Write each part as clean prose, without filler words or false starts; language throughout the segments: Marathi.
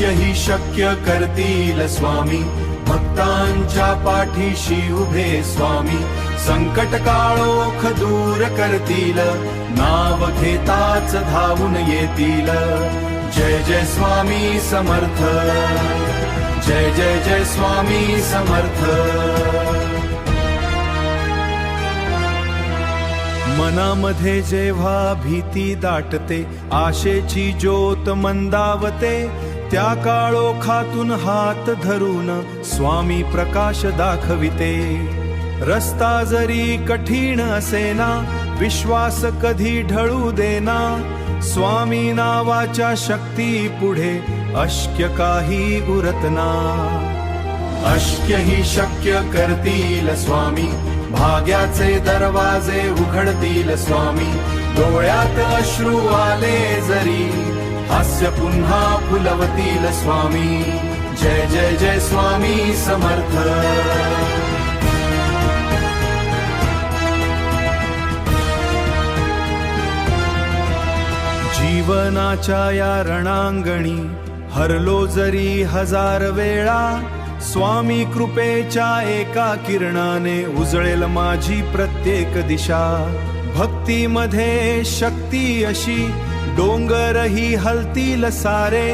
अशक्य ही शक्य करतील स्वामी, भक्तांच्या पाठीशी उभे स्वामी, संकट काळोख दूर करतील, नाव घेताच धावून येतील। जय जय स्वामी समर्थ, जय जय जय स्वामी समर्थ। मनामध्ये जेव्हा भीती दाटते, आशेची ज्योत मंदावते, त्या काळोखातून हात धरून स्वामी प्रकाश दाखविते। रस्ता जरी कठीण असेना, विश्वास कधी ढळू देना, स्वामी नावाच्या शक्ती पुढे अशक्य काही उरतना। अशक्य ही शक्य करतील स्वामी, भाग्याचे दरवाजे उघडतील स्वामी, डोळ्यात अश्रू आले जरी हास्य पुन्हा फुलवतील स्वामी। जय जय जय स्वामी समर्थ। जीवनाच्या या रणांगणी हरलो जरी हजार वेळा, स्वामी कृपेच्या एका किरणाने उजळेल माझी प्रत्येक दिशा। भक्तीमध्ये शक्ती अशी डोंगरही हलतील सारे,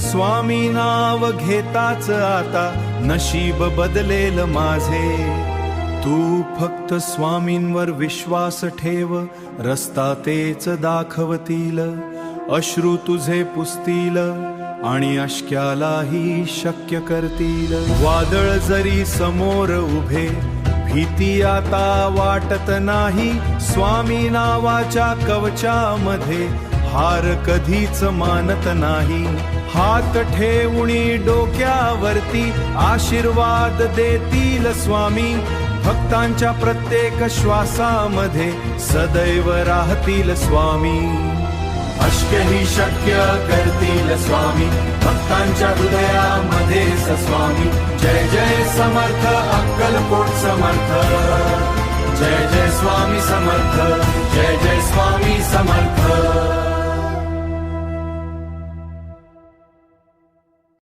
स्वामी नाव घेताच आता नशीब बदलेल माझे। तू फक्त स्वामींवर विश्वास ठेव, रस्ता तेच दाखवतील, अश्रू तुझे पुसतील आणि अशक्यालाही शक्य करतील। वादळ जरी समोर उभे, भीती आता वाटत नाही, स्वामी नावाच्या कवचामध्ये हार कधीच मानत नाही। हात ठेवूनी डोक्यावरती आशीर्वाद देतील स्वामी, भक्तांच्या प्रत्येक श्वासामध्ये सदैव राहतील स्वामी। अशक्य ही शक्य करतील स्वामी, भक्तांच्या हृदयामध्ये स्वामी। जय जय समर्थ अक्कलकोट समर्थ, जय जय स्वामी समर्थ, जय जय स्वामी समर्थ।